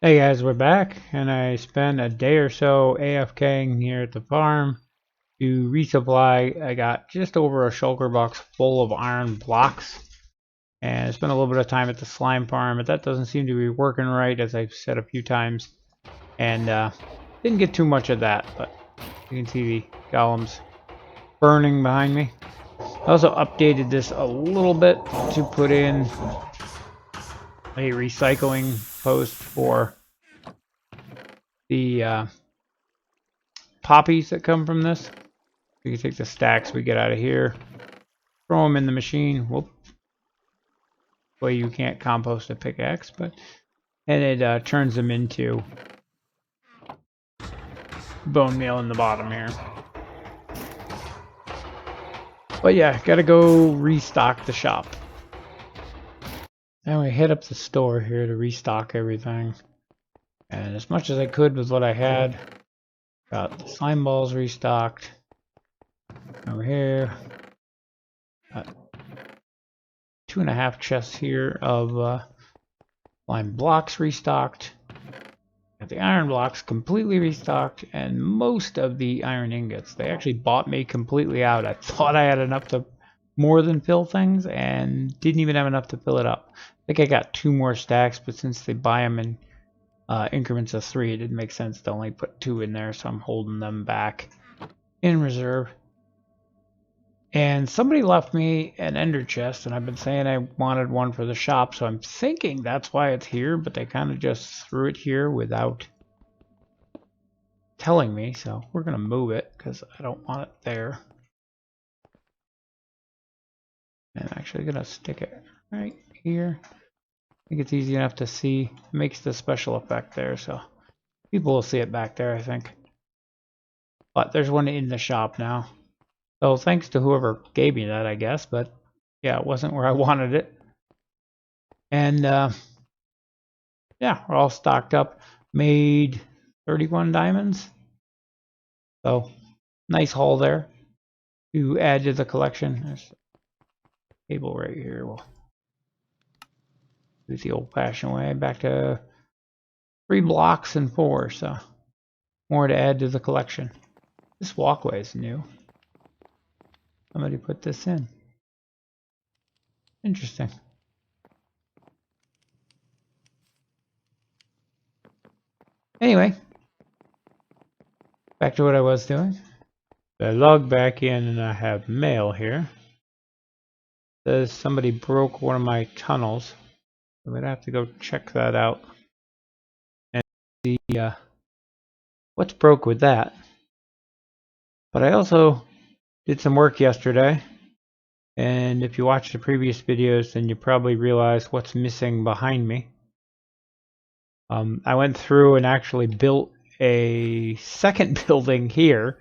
Hey guys, we're back, and I spent a day or so AFKing here at the farm to resupply. I got just over a shulker box full of iron blocks, and I spent a little bit of time at the slime farm, but that doesn't seem to be working right, as I've said a few times, and didn't get too much of that, but you can see the golems burning behind me. I also updated this a little bit to put in a recycling post for the poppies that come from this. We can take the stacks we get out of here, throw them in the machine. Whoop. Well, you can't compost a pickaxe, and it turns them into bone meal in the bottom here. But yeah, gotta go restock the shop. Now we hit up the store here to restock everything. And as much as I could with what I had, got the slime balls restocked. Over here, got 2.5 chests here of slime blocks restocked. Got the iron blocks completely restocked, and most of the iron ingots. They actually bought me completely out. I thought I had enough to more than fill things, and didn't even have enough to fill it up. I think I got 2 more stacks, but since they buy them in increments of 3, it didn't make sense to only put 2 in there, so I'm holding them back in reserve. And somebody left me an ender chest, and I've been saying I wanted one for the shop, so I'm thinking that's why it's here, but they kind of just threw it here without telling me, so we're going to move it because I don't want it there. And I'm actually going to stick it right here. I think it's easy enough to see. It makes the special effect there, so people will see it back there, I think. But there's one in the shop now. So thanks to whoever gave me that, I guess, but yeah, it wasn't where I wanted it. And yeah, we're all stocked up. Made 31 diamonds. So nice haul there to add to the collection. There's a table right here. We'll do it the old-fashioned way. Back to 3 blocks and 4, so more to add to the collection. This walkway is new. Somebody put this in. Interesting. Anyway, back to what I was doing. I log back in and I have mail here. It says somebody broke one of my tunnels. I'm gonna have to go check that out and see what's broke with that. But I also did some work yesterday, and if you watched the previous videos, then you probably realize what's missing behind me. I went through and actually built a second building here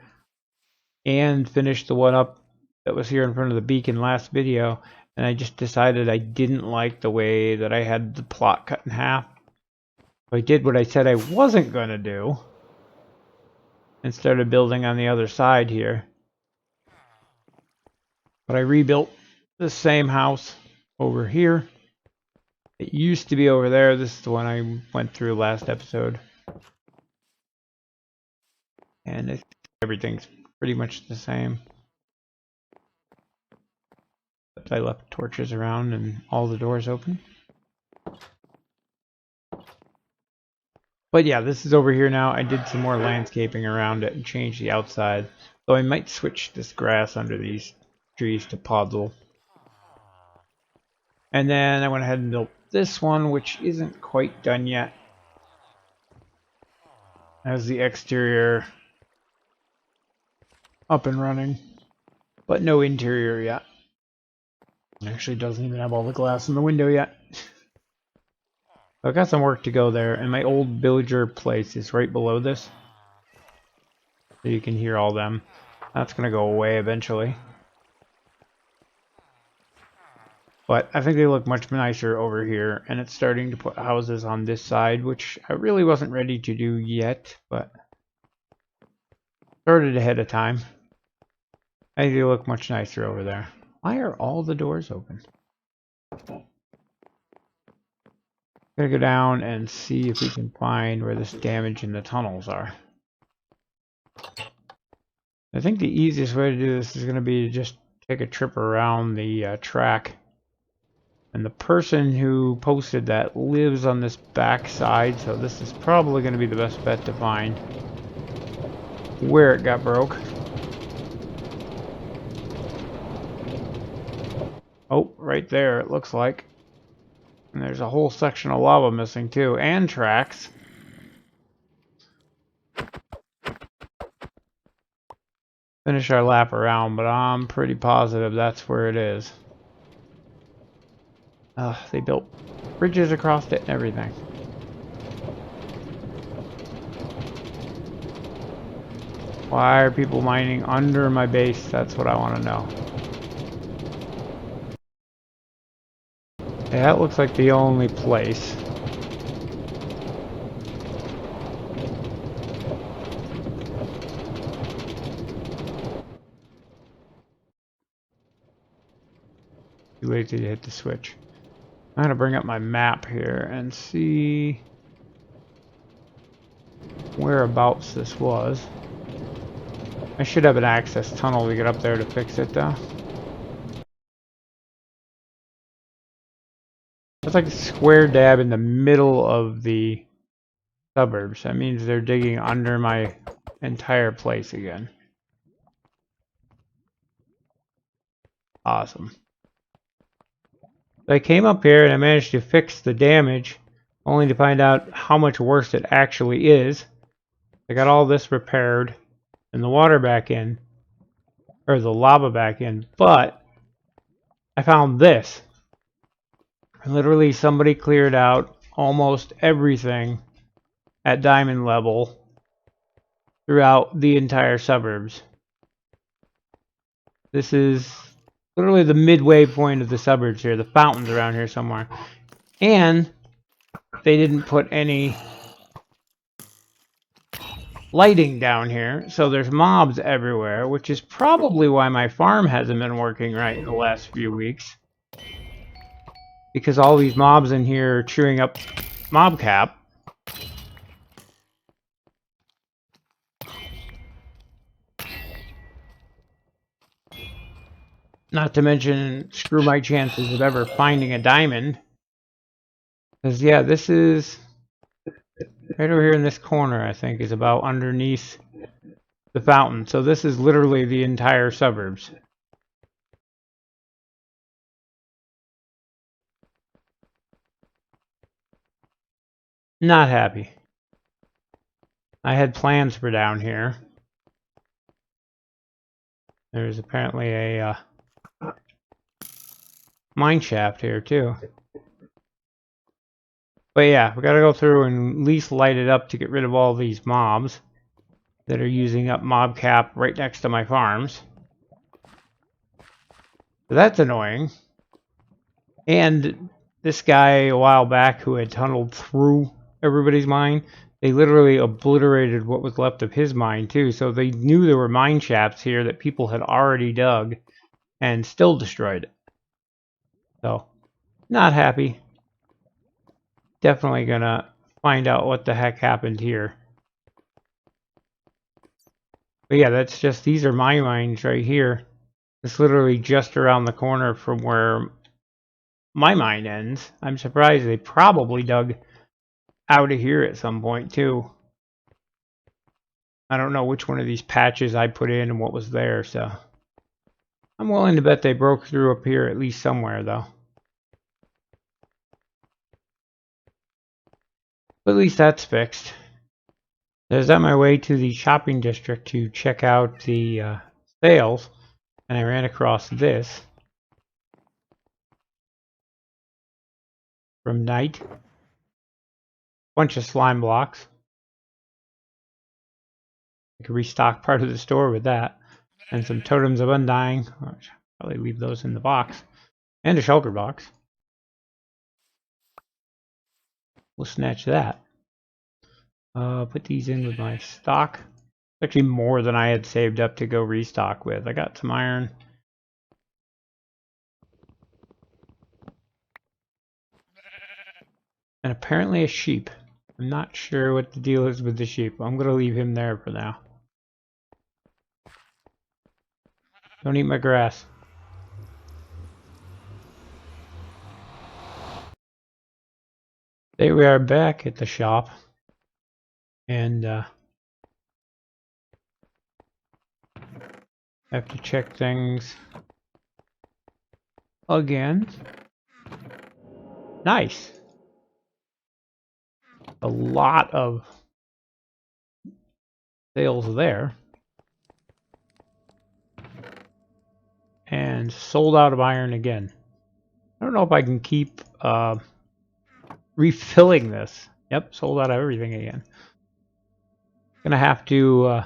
and finished the one up that was here in front of the beacon last video, and I just decided I didn't like the way that I had the plot cut in half. So I did what I said I wasn't going to do and started building on the other side here. But I rebuilt the same house over here. It used to be over there. This is the one I went through last episode. And everything's pretty much the same. But I left torches around and all the doors open. But yeah, this is over here now. I did some more landscaping around it and changed the outside. Though I might switch this grass under these trees to podzol. And then I went ahead and built this one, which isn't quite done yet. Has the exterior up and running, but no interior yet. It actually doesn't even have all the glass in the window yet. I've got some work to go there, and my old villager place is right below this. So you can hear all them. That's going to go away eventually. But I think they look much nicer over here, and it's starting to put houses on this side, which I really wasn't ready to do yet, but started ahead of time. I think they look much nicer over there. Why are all the doors open? Gotta go down and see if we can find where this damage in the tunnels are. I think the easiest way to do this is going to be to just take a trip around the track. And the person who posted that lives on this back side, so this is probably going to be the best bet to find where it got broke. Oh, right there it looks like. And there's a whole section of lava missing too, and tracks. Finish our lap around, but I'm pretty positive that's where it is. They built bridges across it and everything. Why are people mining under my base? That's what I want to know. Yeah, that looks like the only place. Too late to hit the switch. I'm gonna bring up my map here and see whereabouts this was. I should have an access tunnel to get up there to fix it though. It's like a square dab in the middle of the suburbs. That means they're digging under my entire place again. Awesome. I came up here and I managed to fix the damage, only to find out how much worse it actually is. I got all this repaired and the water back in, or the lava back in, but I found this. Literally somebody cleared out almost everything at diamond level throughout the entire suburbs. This is literally the midway point of the suburbs here. The fountain's around here somewhere. And they didn't put any lighting down here, so there's mobs everywhere, which is probably why my farm hasn't been working right the last few weeks. Because all these mobs in here are chewing up mob cap. Not to mention, screw my chances of ever finding a diamond. Because, yeah, this is right over here in this corner, I think, is about underneath the fountain. So this is literally the entire suburbs. Not happy. I had plans for down here. There's apparently a mine shaft here too. But yeah, we gotta go through and at least light it up to get rid of all these mobs that are using up mob cap right next to my farms. So that's annoying. And this guy a while back who had tunneled through everybody's mine, they literally obliterated what was left of his mine too. So they knew there were mine shafts here that people had already dug and still destroyed it. So, not happy. Definitely gonna find out what the heck happened here. But yeah, that's just, these are my mines right here. It's literally just around the corner from where my mine ends. I'm surprised they probably dug out of here at some point too. I don't know which one of these patches I put in and what was there, so I'm willing to bet they broke through up here at least somewhere though. But at least that's fixed. I was on my way to the shopping district to check out the sales, and I ran across this from Night. Bunch of slime blocks. I could restock part of the store with that. And some totems of undying. I'll probably leave those in the box. And a shulker box. We'll snatch that. Put these in with my stock. Actually more than I had saved up to go restock with. I got some iron. And apparently a sheep. I'm not sure what the deal is with the sheep. I'm going to leave him there for now. Don't eat my grass. There we are back at the shop. And I have to check things again. Nice. A lot of sales there. And sold out of iron again. I don't know if I can keep refilling this. Yep, sold out of everything again. Gonna have to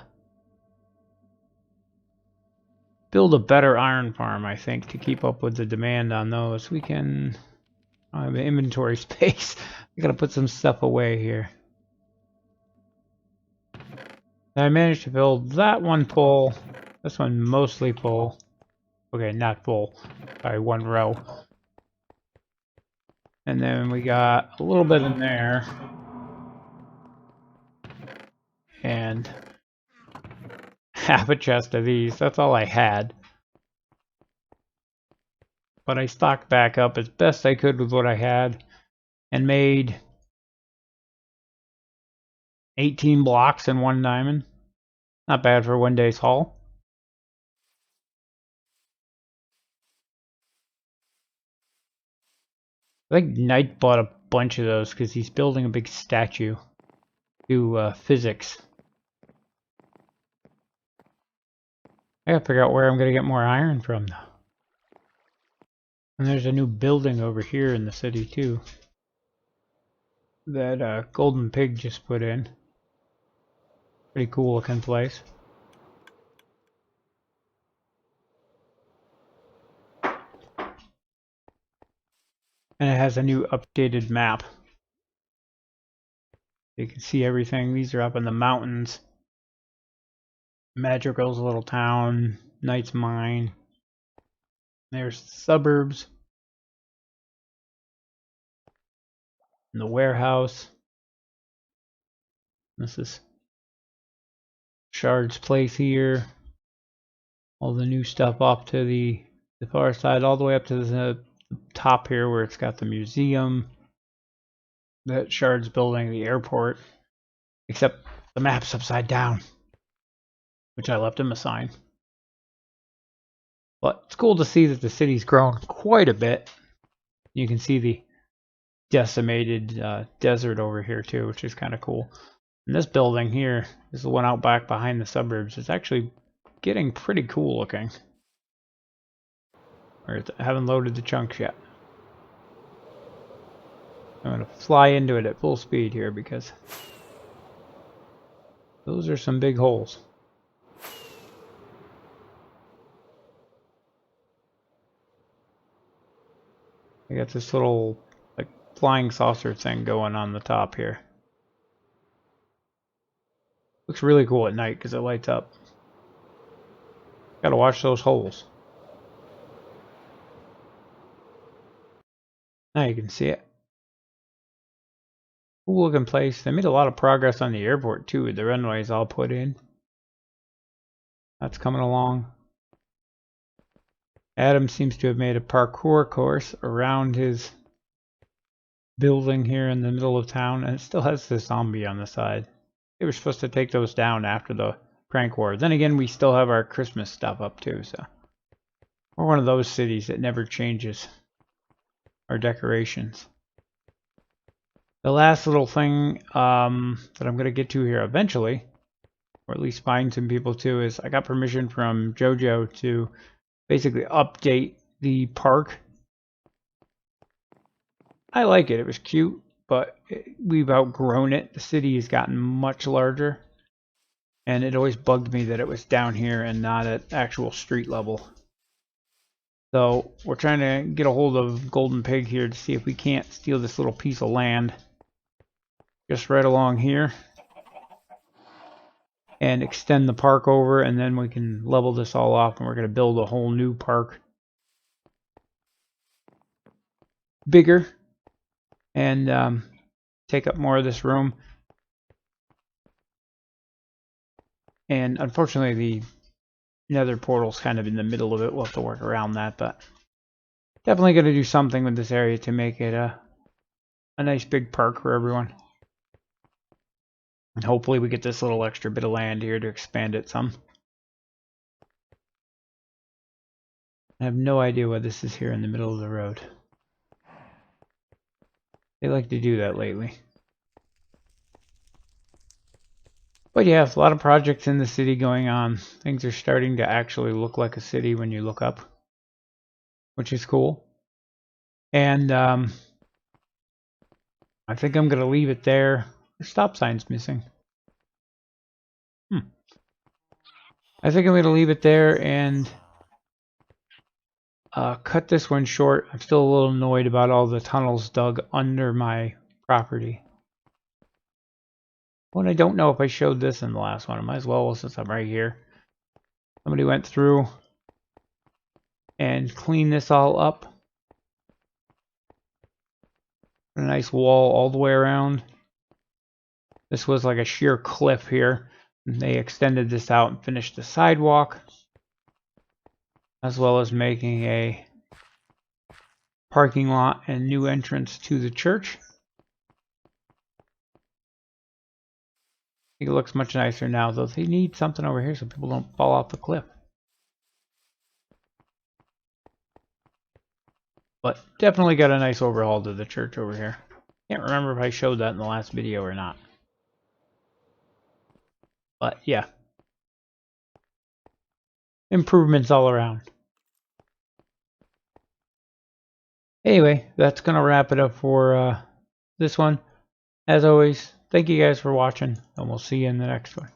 build a better iron farm, I think, to keep up with the demand on those. We can... I have inventory space. I gotta put some stuff away here. I managed to build that one full. This one mostly full. Okay, not full. Sorry, one row. And then we got a little bit in there. And half a chest of these. That's all I had. But I stocked back up as best I could with what I had. And made 18 blocks and 1 diamond. Not bad for one day's haul. I think Knight bought a bunch of those because he's building a big statue to physics. I gotta figure out where I'm gonna get more iron from though. And there's a new building over here in the city too. That Golden Pig just put in. Pretty cool looking place. And it has a new updated map. You can see everything. These are up in the mountains. Madrigal's little town. Knight's mine. There's the suburbs. And the warehouse. This is Shard's place here. All the new stuff off to the far side, all the way up to the top here where it's got the museum. That Shard's building, the airport. Except the map's upside down. Which I left him a sign. But it's cool to see that the city's grown quite a bit. You can see the decimated desert over here too, which is kind of cool. And this building here is the one out back behind the suburbs. It's actually getting pretty cool looking. I haven't loaded the chunks yet. I'm going to fly into it at full speed here because those are some big holes. I got this little like flying saucer thing going on the top here. Looks really cool at night because it lights up. Gotta watch those holes. Now you can see it. Cool looking place. They made a lot of progress on the airport too with the runways all put in. That's coming along. Adam seems to have made a parkour course around his building here in the middle of town, and it still has the zombie on the side. They were supposed to take those down after the prank war. Then again, we still have our Christmas stuff up too, so we're one of those cities that never changes our decorations. The last little thing that I'm going to get to here eventually, or at least find some people to, is I got permission from JoJo to basically update the park. I like it. It was cute, but we've outgrown it. The city has gotten much larger, and it always bugged me that it was down here and not at actual street level. So we're trying to get a hold of Golden Pig here to see if we can't steal this little piece of land just right along here and extend the park over, and then we can level this all off, and we're going to build a whole new park. Bigger. And take up more of this room. And unfortunately, the nether portal's kind of in the middle of it. We'll have to work around that, but definitely going to do something with this area to make it a nice big park for everyone. And hopefully we get this little extra bit of land here to expand it some. I have no idea why this is here in the middle of the road. They like to do that lately. But yeah, a lot of projects in the city going on. Things are starting to actually look like a city when you look up, which is cool. And I think I'm going to leave it there. The stop sign's missing. I think I'm going to leave it there and cut this one short. I'm still a little annoyed about all the tunnels dug under my property. Well, I don't know if I showed this in the last one. I might as well since I'm right here. Somebody went through and cleaned this all up. A nice wall all the way around. This was like a sheer cliff here. And they extended this out and finished the sidewalk, as well as making a parking lot and new entrance to the church. I think it looks much nicer now, though they need something over here so people don't fall off the cliff. But definitely got a nice overhaul to the church over here. Can't remember if I showed that in the last video or not. But yeah. Improvements all around. Anyway, that's going to wrap it up for this one. As always, thank you guys for watching, and we'll see you in the next one.